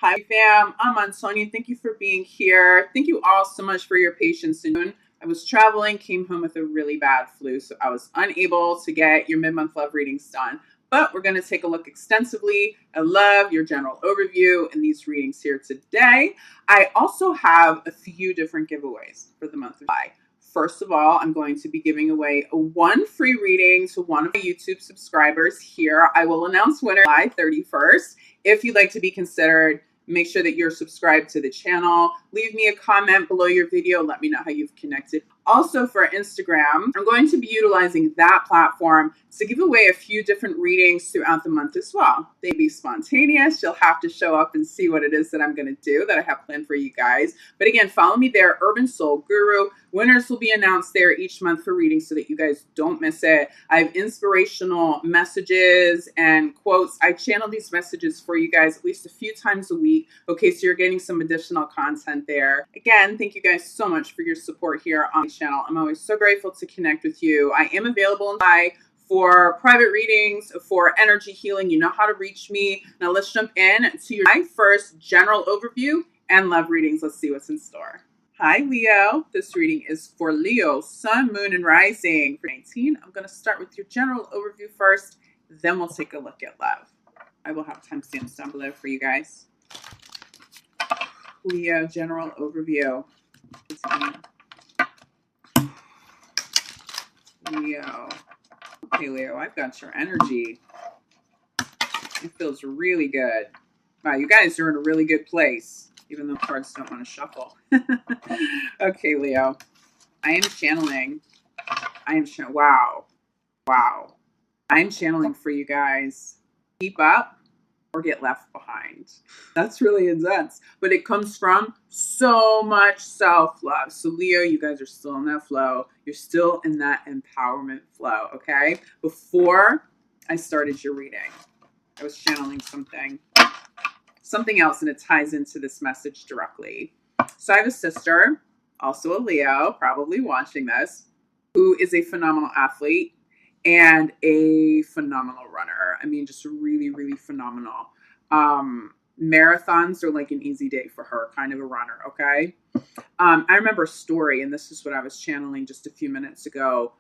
Hi fam, I'm Antonia. Thank you for being here. Thank you all so much for your patience. I was traveling, came home with a really bad flu, so I was unable to get your mid-month love readings done. But we're going to take a look extensively at love, your general overview, and these readings here today. I also have a few different giveaways for the month of July. First of all, I'm going to be giving away one free reading to one of my YouTube subscribers here. I will announce winner July 31st. If you'd like to be considered, make sure that you're subscribed to the channel. Leave me a comment below your video. Let me know how you've connected. Also for Instagram, I'm going to be utilizing that platform to give away a few different readings throughout the month as well. They be spontaneous. You'll have to show up and see what it is that I'm going to do that I have planned for you guys. But again, follow me there, Urban Soul Guru. Winners will be announced there each month for readings so that you guys don't miss it. I have inspirational messages and quotes. I channel these messages for you guys at least a few times a week. Okay, so you're getting some additional content there. Again, thank you guys so much for your support here on the channel. I'm always so grateful to connect with you. I am available for private readings, for energy healing. You know how to reach me. Now let's jump in to my first general overview and love readings. Let's see what's in store. Hi, Leo. This reading is for Leo, Sun, Moon, and Rising for 19. I'm going to start with your general overview first, then we'll take a look at love. I will have timestamps down below for you guys. Leo, general overview. Leo. Okay, Leo, I've got your energy. It feels really good. Wow, you guys are in a really good place, even though cards don't want to shuffle. Okay, Leo. I am channeling. Wow. Wow. I'm channeling for you guys. Keep up or get left behind. That's really intense. But it comes from so much self-love. So Leo, you guys are still in that flow. You're still in that empowerment flow, okay? Before I started your reading, I was channeling something else, and it ties into this message directly. So I have a sister, also a Leo, probably watching this, who is a phenomenal athlete and a phenomenal runner. I mean, just really, really phenomenal. Marathons are like an easy day for her, kind of a runner, okay? I remember a story, and this is what I was channeling just a few minutes ago.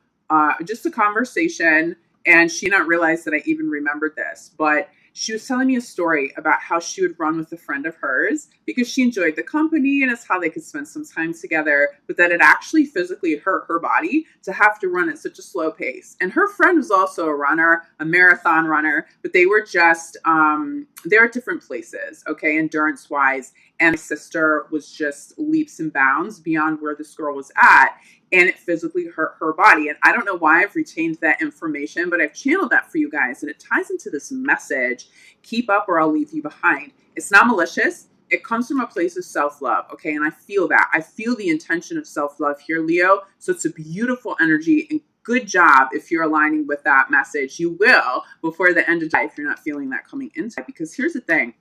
Just a conversation, and she did not realize that I even remembered this, but she was telling me a story about how she would run with a friend of hers because she enjoyed the company and it's how they could spend some time together, but that it actually physically hurt her body to have to run at such a slow pace. And her friend was also a runner, a marathon runner, but they were just, they're at different places, okay, endurance wise. And my sister was just leaps and bounds beyond where this girl was at. And it physically hurt her body. And I don't know why I've retained that information, but I've channeled that for you guys. And it ties into this message, keep up or I'll leave you behind. It's not malicious. It comes from a place of self-love, okay? And I feel that. I feel the intention of self-love here, Leo. So it's a beautiful energy, and good job if you're aligning with that message. You will before the end of July if you're not feeling that coming into it. Because here's the thing.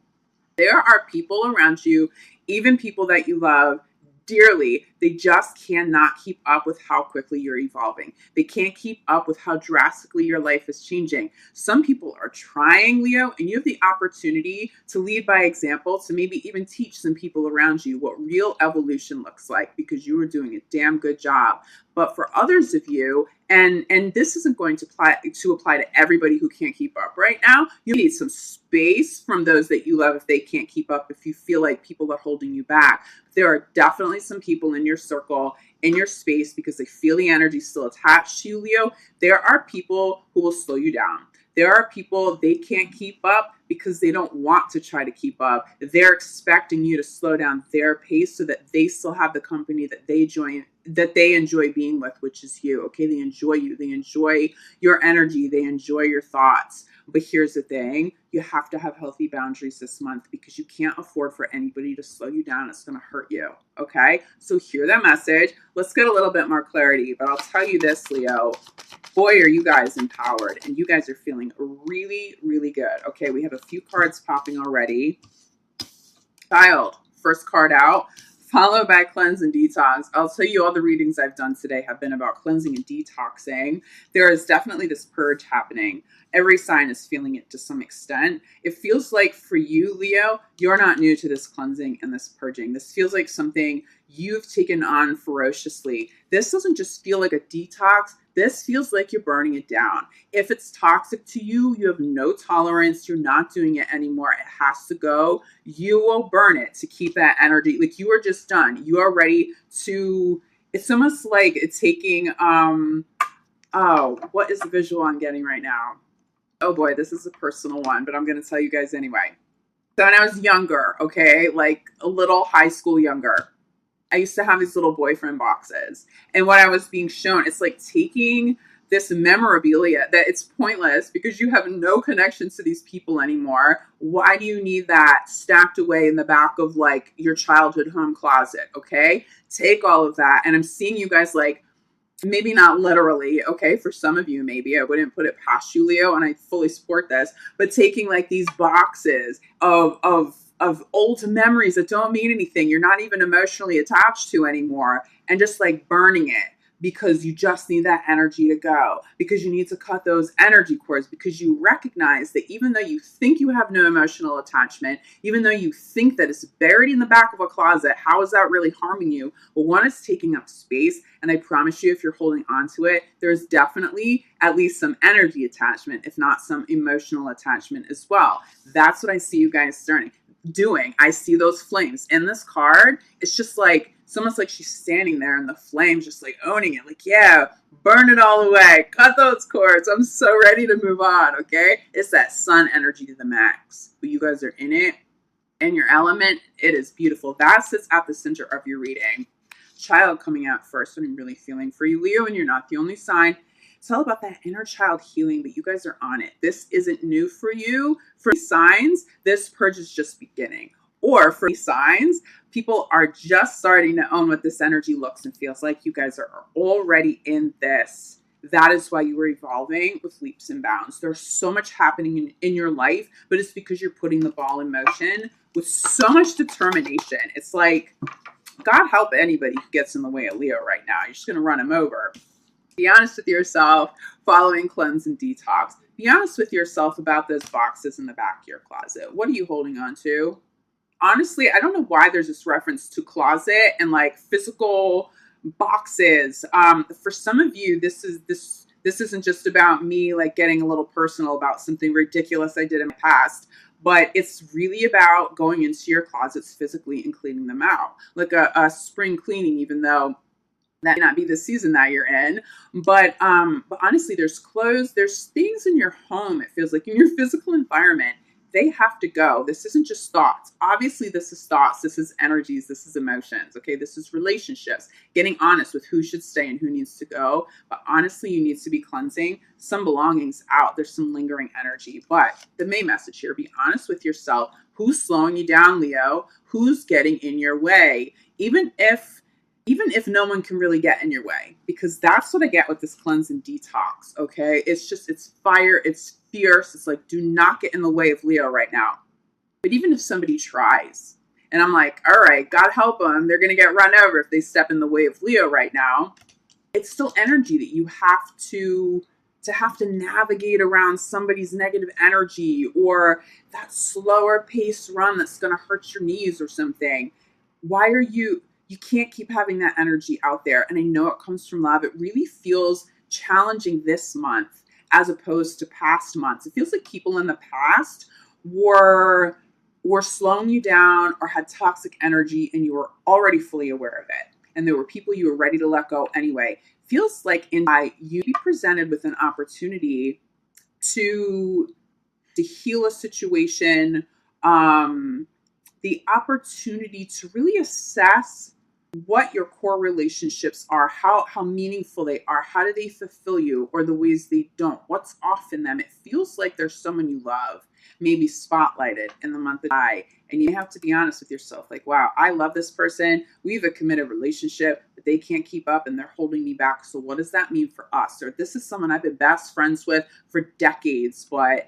There are people around you, even people that you love dearly, they just cannot keep up with how quickly you're evolving. They can't keep up with how drastically your life is changing. Some people are trying, Leo, and you have the opportunity to lead by example, to maybe even teach some people around you what real evolution looks like, because you are doing a damn good job. But for others of you, and this isn't going to apply to everybody who can't keep up right now, you need some space from those that you love if they can't keep up, if you feel like people are holding you back. There are definitely some people in your circle, in your space, because they feel the energy still attached to you, Leo. There are people who will slow you down. There are people, they can't keep up because they don't want to try to keep up. They're expecting you to slow down their pace so that they still have the company that they enjoy being with, which is you. Okay, they enjoy you. They enjoy your energy. They enjoy your thoughts. But here's the thing. You have to have healthy boundaries this month because you can't afford for anybody to slow you down. It's going to hurt you. Okay, so hear that message. Let's get a little bit more clarity. But I'll tell you this, Leo. Boy, are you guys empowered, and you guys are feeling really, really good. Okay, we have a few cards popping already. Child, first card out. followed by cleanse and detox. I'll tell you all the readings I've done today have been about cleansing and detoxing. There is definitely this purge happening. Every sign is feeling it to some extent. It feels like for you, Leo, you're not new to this cleansing and this purging. This feels like something you've taken on ferociously. This doesn't just feel like a detox. This feels like you're burning it down. If it's toxic to you, you have no tolerance. You're not doing it anymore. It has to go. You will burn it to keep that energy. Like you are just done. You are ready to, it's almost like it's taking, what is the visual I'm getting right now? Oh boy, this is a personal one, but I'm going to tell you guys anyway. So when I was younger, okay, like a little high school younger, I used to have these little boyfriend boxes. And what I was being shown, it's like taking this memorabilia that it's pointless because you have no connections to these people anymore. Why do you need that stacked away in the back of like your childhood home closet? Okay, take all of that. And I'm seeing you guys like, maybe not literally, okay, for some of you, maybe I wouldn't put it past you, Leo, and I fully support this, but taking like these boxes of old memories that don't mean anything, you're not even emotionally attached to anymore, and just like burning it because you just need that energy to go, because you need to cut those energy cords, because you recognize that even though you think you have no emotional attachment, even though you think that it's buried in the back of a closet, how is that really harming you? Well, one, is taking up space, and I promise you, if you're holding on to it, there's definitely at least some energy attachment, if not some emotional attachment as well. That's what I see you guys doing. I see those flames in this card. It's just like, it's almost like she's standing there in the flames, just like owning it. Like, yeah, burn it all away. Cut those cords. I'm so ready to move on, okay? It's that sun energy to the max. But you guys are in it, in your element. It is beautiful. That sits at the center of your reading. Child coming out first, what I'm really feeling for you, Leo, and you're not the only sign. It's all about that inner child healing, but you guys are on it. This isn't new for you. For signs, this purge is just beginning. Or for signs, people are just starting to own what this energy looks and feels like. You guys are already in this. That is why you are evolving with leaps and bounds. There's so much happening in your life, but it's because you're putting the ball in motion with so much determination. It's like, God help anybody who gets in the way of Leo right now. You're just going to run him over. Be honest with yourself, following cleanse and detox. Be honest with yourself about those boxes in the back of your closet. What are you holding on to? Honestly, I don't know why there's this reference to closet and like physical boxes. For some of you, this isn't just about me like getting a little personal about something ridiculous I did in the past, but it's really about going into your closets physically and cleaning them out. Like a spring cleaning, even though that may not be the season that you're in. But honestly, there's clothes, there's things in your home, it feels like, in your physical environment. They have to go. This isn't just thoughts. Obviously, this is thoughts. This is energies. This is emotions. Okay, this is relationships. Getting honest with who should stay and who needs to go. But honestly, you need to be cleansing some belongings out. There's some lingering energy. But the main message here, be honest with yourself. Who's slowing you down, Leo? Who's getting in your way? Even if no one can really get in your way, because that's what I get with this cleanse and detox, okay? It's fire, it's fierce. It's like, do not get in the way of Leo right now. But even if somebody tries, and I'm like, all right, God help them, they're going to get run over if they step in the way of Leo right now, it's still energy that you have to navigate around somebody's negative energy or that slower paced run that's going to hurt your knees or something. You can't keep having that energy out there. And I know it comes from love. It really feels challenging this month as opposed to past months. It feels like people in the past were slowing you down or had toxic energy and you were already fully aware of it. And there were people you were ready to let go anyway. Feels like you'd be presented with an opportunity to heal a situation, the opportunity to really assess what your core relationships are, how meaningful they are, how do they fulfill you, or the ways they don't, what's off in them. It feels like there's someone you love, maybe spotlighted in the month of July, and you have to be honest with yourself, like, wow, I love this person, we have a committed relationship, but they can't keep up and they're holding me back, so what does that mean for us? Or this is someone I've been best friends with for decades, but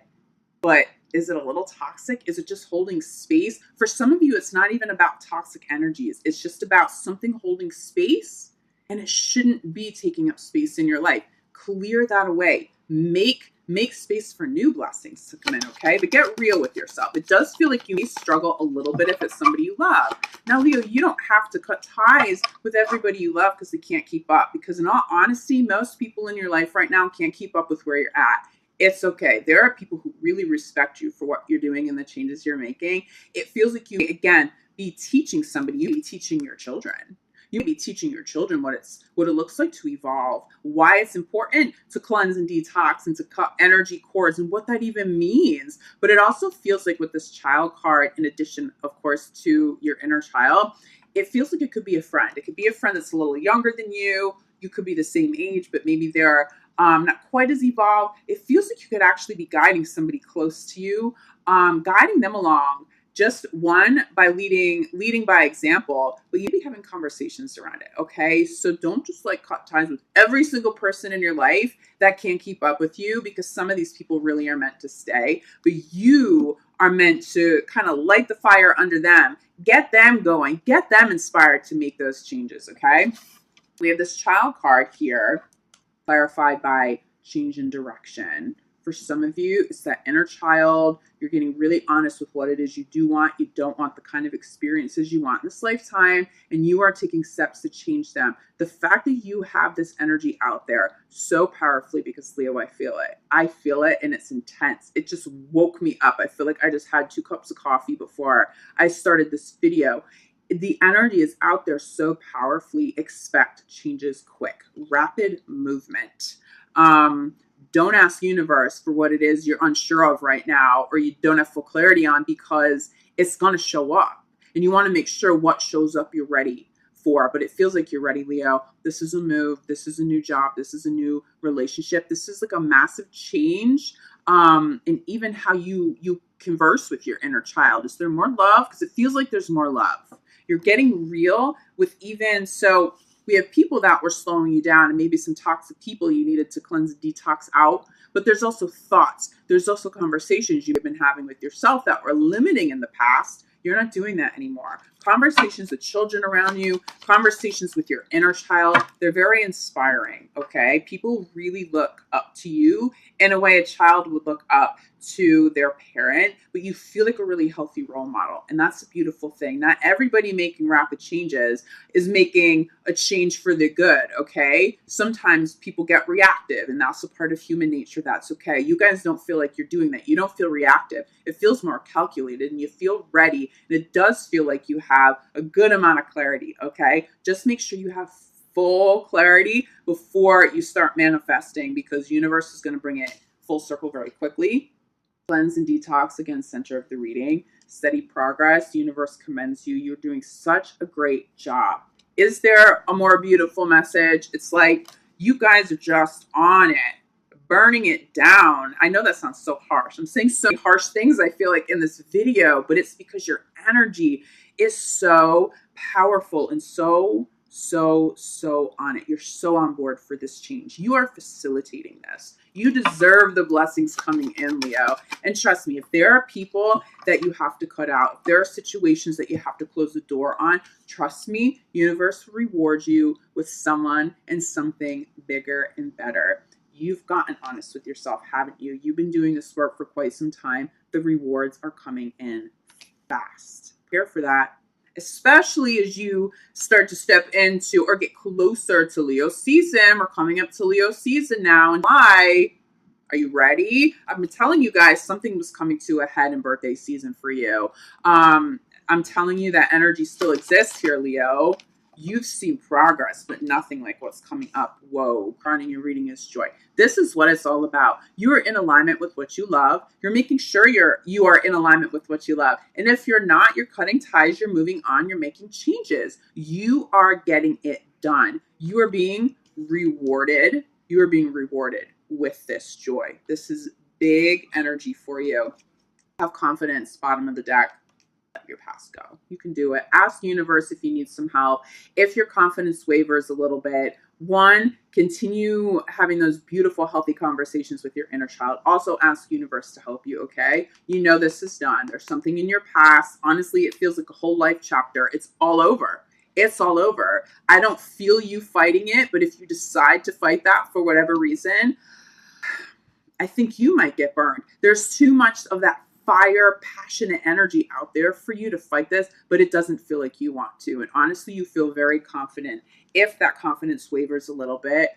Is it a little toxic? Is it just holding space? For some of you, it's not even about toxic energies. It's just about something holding space, and it shouldn't be taking up space in your life. Clear that away. Make space for new blessings to come in, okay? But get real with yourself. It does feel like you may struggle a little bit if it's somebody you love. Now, Leo, you don't have to cut ties with everybody you love because they can't keep up. Because in all honesty, most people in your life right now can't keep up with where you're at. It's okay. There are people who really respect you for what you're doing and the changes you're making. It feels like you, again, be teaching somebody. You be teaching your children. You be teaching your children what it looks like to evolve, why it's important to cleanse and detox and to cut energy cords and what that even means. But it also feels like with this child card, in addition, of course, to your inner child, it feels like it could be a friend. It could be a friend that's a little younger than you. You could be the same age, but maybe they're not quite as evolved. It feels like you could actually be guiding somebody close to you, guiding them along. Just one, by leading by example, but you be having conversations around it, okay? So don't just like cut ties with every single person in your life that can't keep up with you, because some of these people really are meant to stay, but you are meant to kind of light the fire under them, get them going, get them inspired to make those changes, okay? We have this child card here, clarified by change in direction. For some of you, it's that inner child. You're getting really honest with what it is you do want. You don't want the kind of experiences you want in this lifetime, and you are taking steps to change them. The fact that you have this energy out there so powerfully, because Leo, I feel it. I feel it, and it's intense. It just woke me up. I feel like I just had 2 cups of coffee before I started this video. The energy is out there so powerfully. Expect changes quick, rapid movement. Don't ask universe for what it is you're unsure of right now, or you don't have full clarity on, because it's going to show up, and you want to make sure what shows up you're ready for. But it feels like you're ready, Leo. This is a move. This is a new job. This is a new relationship. This is like a massive change. And even how you converse with your inner child. Is there more love? Because it feels like there's more love. You're getting real with even, so we have people that were slowing you down, and maybe some toxic people you needed to cleanse and detox out. But there's also thoughts. There's also conversations you've been having with yourself that were limiting in the past. You're not doing that anymore. Conversations with children around you, conversations with your inner child, they're very inspiring, okay? People really look up to you in a way a child would look up to their parent, but you feel like a really healthy role model. And that's a beautiful thing. Not everybody making rapid changes is making a change for the good, okay? Sometimes people get reactive, and that's a part of human nature. That's okay. You guys don't feel like you're doing that. You don't feel reactive. It feels more calculated, and you feel ready. And it does feel like you have a good amount of clarity, okay? Just make sure you have full clarity before you start manifesting, because universe is going to bring it full circle very quickly. Cleanse and detox, again, center of the reading. Steady progress. Universe commends you. You're doing such a great job. Is there a more beautiful message? It's like you guys are just on it, burning it down. I know that sounds so harsh. I'm saying so many harsh things, I feel like, in this video, but it's because your energy is so powerful and so on it. You're so on board for this change. You are facilitating this. You deserve the blessings coming in, Leo. And trust me, if there are people that you have to cut out, if there are situations that you have to close the door on, trust me, universe will reward you with someone and something bigger and better. You've gotten honest with yourself, haven't you? You've been doing this work for quite some time. The rewards are coming in fast. Prepare for that. Especially as you start to step into or get closer to Leo season. We're coming up to Leo season now. And why? Are you ready? I've been telling you guys something was coming to a head in birthday season for you. I'm telling you that energy still exists here, Leo. You've seen progress, but nothing like what's coming up. Whoa, crowning your reading is joy. This is what it's all about. You are in alignment with what you love. You're making sure you are in alignment with what you love. And if you're not, you're cutting ties, you're moving on, you're making changes. You are getting it done. You are being rewarded. You are being rewarded with this joy. This is big energy for you. Have confidence, bottom of the deck. let your past go. You can do it. Ask universe if you need some help. If your confidence wavers a little bit, one, continue having those beautiful, healthy conversations with your inner child. Also ask universe to help you, okay? You know this is done. There's something in your past. Honestly, it feels like a whole life chapter. It's all over. It's all over. I don't feel you fighting it, but if you decide to fight that for whatever reason, I think you might get burned. There's too much of that fire, passionate energy out there for you to fight this, but it doesn't feel like you want to. And honestly, you feel very confident. If that confidence wavers a little bit,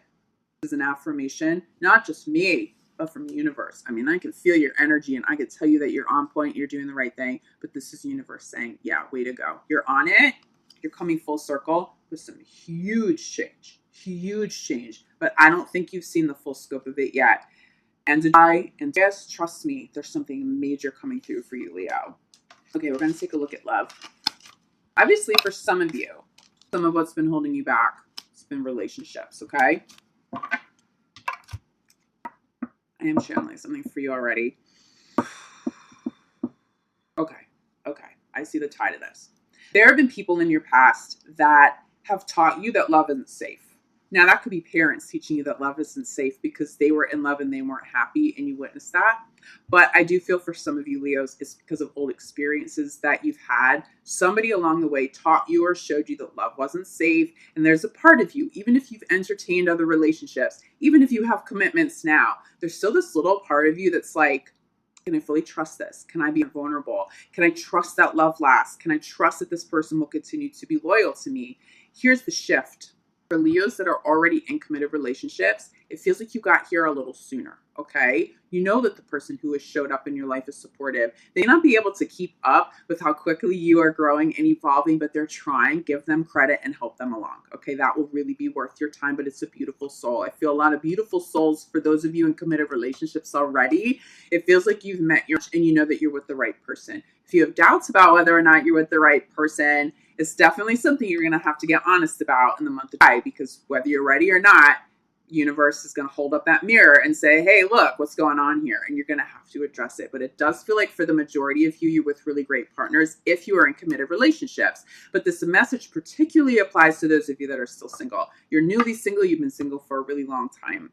this is an affirmation, not just me, but from the universe. I mean, I can feel your energy and I can tell you that you're on point, you're doing the right thing, but this is the universe saying, yeah, way to go. You're on it. You're coming full circle with some huge change, but I don't think you've seen the full scope of it yet. And yes, trust me, there's something major coming through for you, Leo. Okay, we're going to take a look at love. Obviously, for some of you, some of what's been holding you back, it's been relationships, okay? I am channeling something for you already. Okay. I see the tide of this. There have been people in your past that have taught you that love isn't safe. Now, that could be parents teaching you that love isn't safe because they were in love and they weren't happy and you witnessed that. But I do feel for some of you, Leos, it's because of old experiences that you've had. Somebody along the way taught you or showed you that love wasn't safe. And there's a part of you, even if you've entertained other relationships, even if you have commitments now, there's still this little part of you that's like, can I fully trust this? Can I be vulnerable? Can I trust that love lasts? Can I trust that this person will continue to be loyal to me? Here's the shift. For Leos that are already in committed relationships, it feels like you got here a little sooner, okay? You know that the person who has showed up in your life is supportive. They may not be able to keep up with how quickly you are growing and evolving, but they're trying. Give them credit and help them along, okay? That will really be worth your time, but it's a beautiful soul. I feel a lot of beautiful souls for those of you in committed relationships already. It feels like you've met your and you know that you're with the right person. If you have doubts about whether or not you're with the right person, it's definitely something you're going to have to get honest about in the month of July, because whether you're ready or not, universe is going to hold up that mirror and say, hey, look, what's going on here? And you're going to have to address it. But it does feel like for the majority of you, you're with really great partners if you are in committed relationships. But this message particularly applies to those of you that are still single. You're newly single. You've been single for a really long time.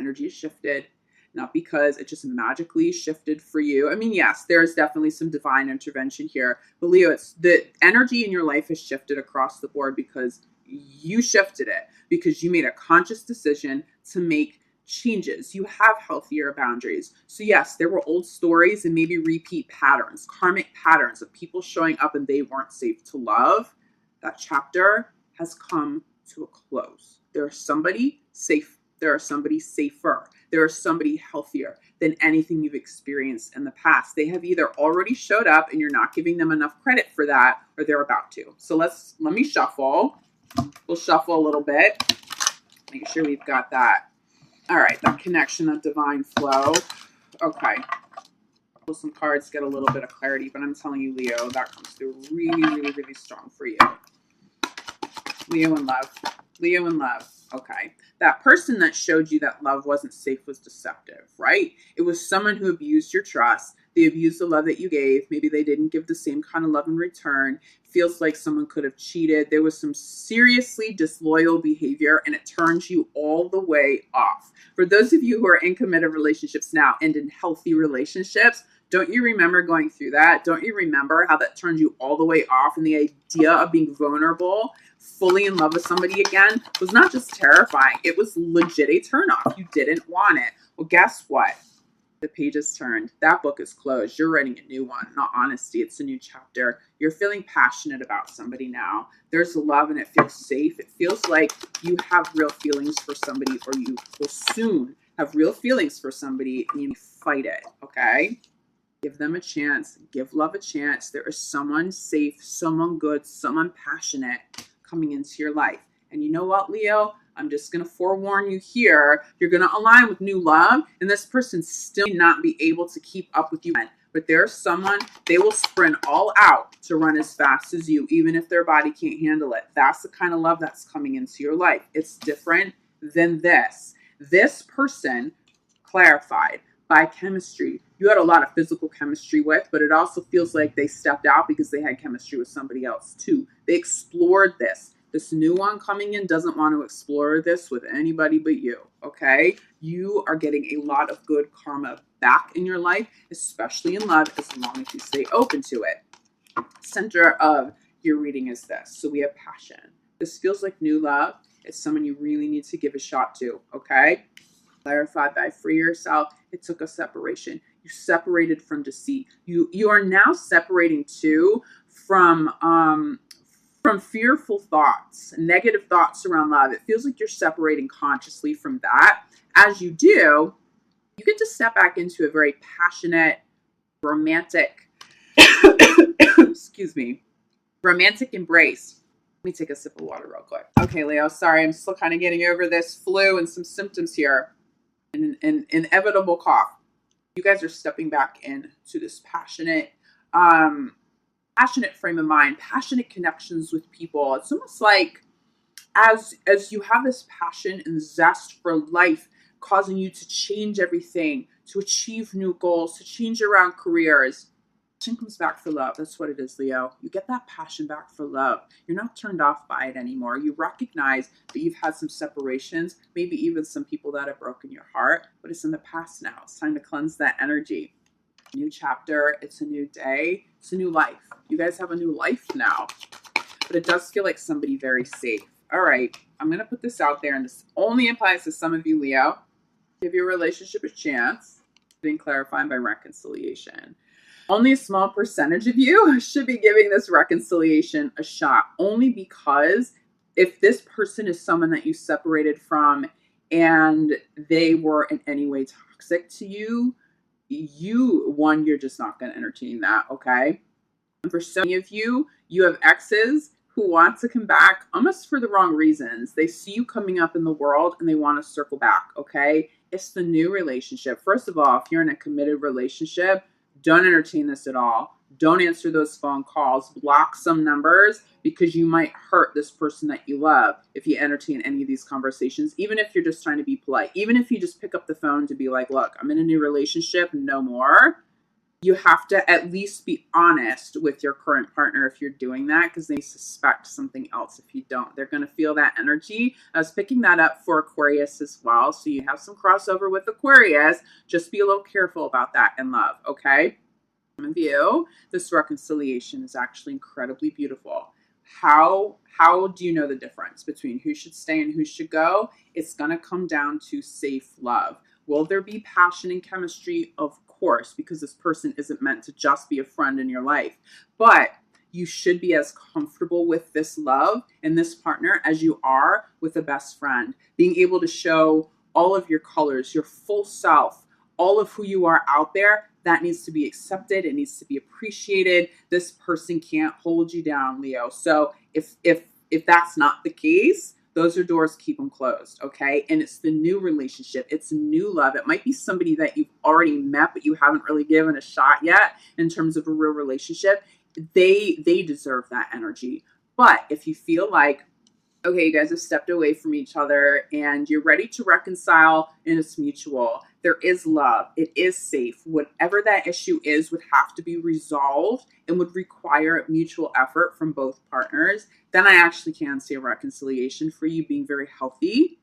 Energy has shifted. Not because it just magically shifted for you. I mean, yes, there's definitely some divine intervention here. But Leo, it's the energy in your life has shifted across the board because you shifted it, because you made a conscious decision to make changes. You have healthier boundaries. So yes, there were old stories and maybe repeat patterns, karmic patterns of people showing up and they weren't safe to love. That chapter has come to a close. There is somebody safe. There is somebody safer. There is somebody healthier than anything you've experienced in the past. They have either already showed up and you're not giving them enough credit for that, or they're about to. So let me shuffle. We'll shuffle a little bit. Make sure we've got that. All right, that connection, that divine flow. Okay. Pull some cards, get a little bit of clarity, but I'm telling you, Leo, that comes through really, really, really strong for you. Leo in love. Leo in love. Okay. That person that showed you that love wasn't safe was deceptive, right? It was someone who abused your trust. They abused the love that you gave. Maybe they didn't give the same kind of love in return. Feels like someone could have cheated. There was some seriously disloyal behavior, and it turns you all the way off. For those of you who are in committed relationships now and in healthy relationships, don't you remember going through that? Don't you remember how that turned you all the way off? And the idea of being vulnerable, fully in love with somebody again, was not just terrifying. It was legit a turnoff. You didn't want it. Well, guess what? The page is turned. That book is closed. You're writing a new one. Not honesty. It's a new chapter. You're feeling passionate about somebody now. There's love and it feels safe. It feels like you have real feelings for somebody, or you will soon have real feelings for somebody, and you fight it. Okay? Give them a chance. Give love a chance. There is someone safe, someone good, someone passionate coming into your life. And you know what, Leo? I'm just going to forewarn you here. You're going to align with new love, and this person still may not be able to keep up with you. But there's someone, they will sprint all out to run as fast as you, even if their body can't handle it. That's the kind of love that's coming into your life. It's different than this. This person clarified biochemistry, you had a lot of physical chemistry with, but it also feels like they stepped out because they had chemistry with somebody else too. They explored this. This new one coming in doesn't want to explore this with anybody but you, okay? You are getting a lot of good karma back in your life, especially in love, as long as you stay open to it. Center of your reading is this. So we have passion. This feels like new love. It's someone you really need to give a shot to, okay? Clarify by free yourself. It took a separation. You separated from deceit. You are now separating too from fearful thoughts, negative thoughts around love. It feels like you're separating consciously from that. As you do, you get to step back into a very passionate, romantic, excuse me, romantic embrace. Let me take a sip of water real quick. Okay, Leo, sorry, I'm still kind of getting over this flu and some symptoms here. An inevitable cough. You guys are stepping back into this passionate frame of mind, passionate connections with people. It's almost like as you have this passion and zest for life causing you to change everything, to achieve new goals, to change around careers. Passion comes back for love. That's what it is, Leo. You get that passion back for love. You're not turned off by it anymore. You recognize that you've had some separations, maybe even some people that have broken your heart, but it's in the past now. It's time to cleanse that energy. New chapter. It's a new day. It's a new life. You guys have a new life now, but it does feel like somebody very safe. All right. I'm going to put this out there, and this only applies to some of you, Leo. Give your relationship a chance. Being clarified by reconciliation. Only a small percentage of you should be giving this reconciliation a shot, only because if this person is someone that you separated from and they were in any way toxic to you, you're just not going to entertain that, okay? And for so many of you, you have exes who want to come back almost for the wrong reasons. They see you coming up in the world and they want to circle back, okay? It's the new relationship. First of all, if you're in a committed relationship, don't entertain this at all. Don't answer those phone calls. Block some numbers because you might hurt this person that you love if you entertain any of these conversations, even if you're just trying to be polite. Even if you just pick up the phone to be like, look, I'm in a new relationship, no more. You have to at least be honest with your current partner if you're doing that, because they suspect something else if you don't. They're going to feel that energy. I was picking that up for Aquarius as well. So you have some crossover with Aquarius. Just be a little careful about that in love, okay? Some of you, this reconciliation is actually incredibly beautiful. How do you know the difference between who should stay and who should go? It's going to come down to safe love. Will there be passion and chemistry? Of course, because this person isn't meant to just be a friend in your life. But you should be as comfortable with this love and this partner as you are with a best friend. Being able to show all of your colors, your full self, all of who you are out there, that needs to be accepted. It needs to be appreciated. This person can't hold you down, Leo. So if that's not the case, those are doors, keep them closed, okay? And it's the new relationship. It's new love. It might be somebody that you've already met, but you haven't really given a shot yet in terms of a real relationship. They deserve that energy. But if you feel like, okay, you guys have stepped away from each other and you're ready to reconcile and it's mutual, there is love, it is safe. Whatever that issue is would have to be resolved and would require mutual effort from both partners. Then I actually can see a reconciliation for you being very healthy.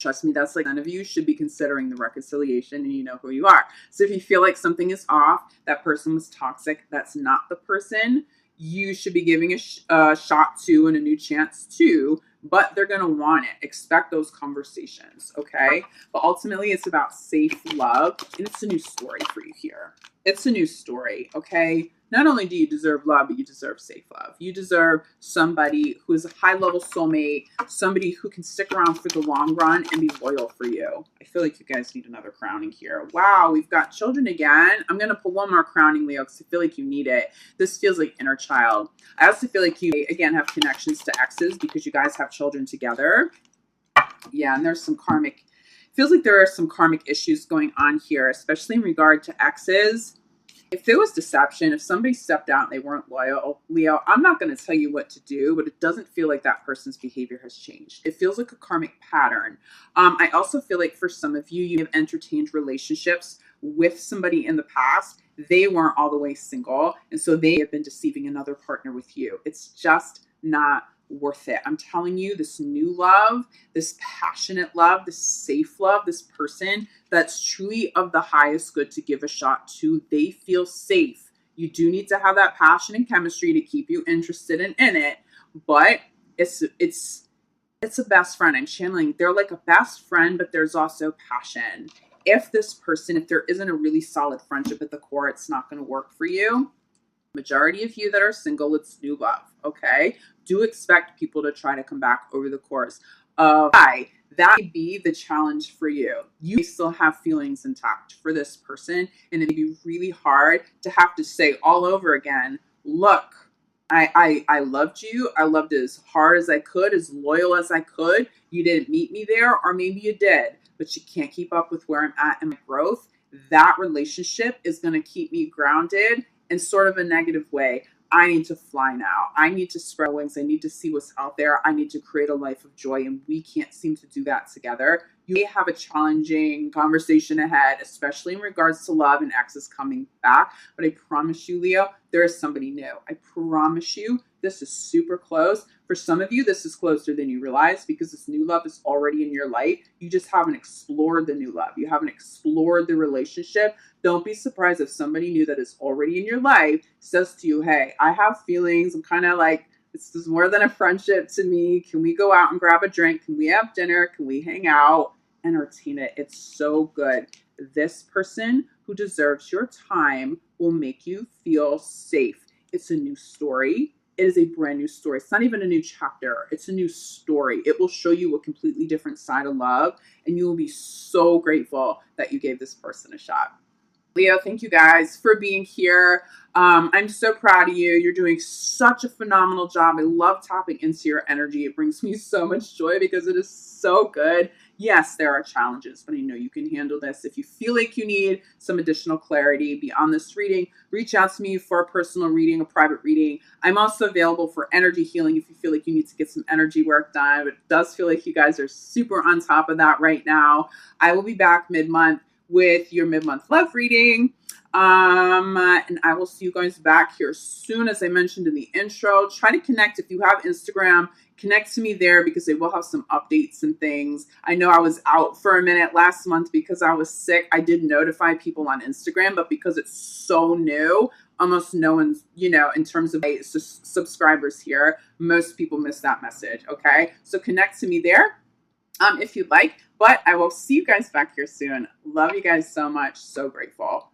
Trust me, that's like none of you should be considering the reconciliation and you know who you are. So if you feel like something is off, that person was toxic, that's not the person you should be giving a shot to and a new chance to, but they're going to want it. Expect those conversations, okay? But ultimately, it's about safe love, and it's a new story for you here. It's a new story, okay? Not only do you deserve love, but you deserve safe love. You deserve somebody who is a high-level soulmate, somebody who can stick around for the long run and be loyal for you. I feel like you guys need another crowning here. Wow, we've got children again. I'm going to pull one more crowning, Leo, because I feel like you need it. This feels like inner child. I also feel like you, again, have connections to exes because you guys have children together. Yeah, and there's some karmic, feels like there are some karmic issues going on here, especially in regard to exes. If there was deception, if somebody stepped out and they weren't loyal, Leo, I'm not going to tell you what to do, but it doesn't feel like that person's behavior has changed. It feels like a karmic pattern. I also feel like for some of you, you have entertained relationships with somebody in the past, they weren't all the way single. And so they have been deceiving another partner with you. It's just not worth it. I'm telling you, this new love, this passionate love, this safe love, this person that's truly of the highest good to give a shot to, they feel safe. You do need to have that passion and chemistry to keep you interested in it, but it's a best friend. I'm channeling, they're like a best friend, but there's also passion. If this person, if there isn't a really solid friendship at the core, it's not going to work for you. Majority of you that are single, it's new love, okay? Do expect people to try to come back over the course of that may be the challenge for you. You still have feelings intact for this person, and it may be really hard to have to say all over again, look, I loved you. I loved it as hard as I could, as loyal as I could. You didn't meet me there, or maybe you did, but you can't keep up with where I'm at in my growth. That relationship is going to keep me grounded in sort of a negative way. I need to fly now. I need to spread wings. I need to see what's out there. I need to create a life of joy, and we can't seem to do that together. You may have a challenging conversation ahead, especially in regards to love and exes coming back. But I promise you, Leo, there is somebody new. I promise you, this is super close. For some of you, this is closer than you realize because this new love is already in your life. You just haven't explored the new love. You haven't explored the relationship. Don't be surprised if somebody new that is already in your life says to you, hey, I have feelings. I'm kind of like, this is more than a friendship to me. Can we go out and grab a drink? Can we have dinner? Can we hang out? Entertain it. It's so good. This person who deserves your time will make you feel safe. It's a new story. It is a brand new story. It's not even a new chapter. It's a new story. It will show you a completely different side of love, and you will be so grateful that you gave this person a shot. Leo, thank you guys for being here. I'm so proud of you. You're doing such a phenomenal job. I love tapping into your energy. It brings me so much joy because it is so good. Yes, there are challenges, but I know you can handle this. If you feel like you need some additional clarity beyond this reading, reach out to me for a personal reading, a private reading. I'm also available for energy healing if you feel like you need to get some energy work done. But it does feel like you guys are super on top of that right now. I will be back mid-month with your mid-month love reading. And I will see you guys back here soon. As I mentioned in the intro, try to connect. If you have Instagram, connect to me there because they will have some updates and things. I know I was out for a minute last month because I was sick. I did notify people on Instagram, but because it's so new, almost no one's, in terms of subscribers here, most people miss that message. Okay. So connect to me there. If you'd like, but I will see you guys back here soon. Love you guys so much. So grateful.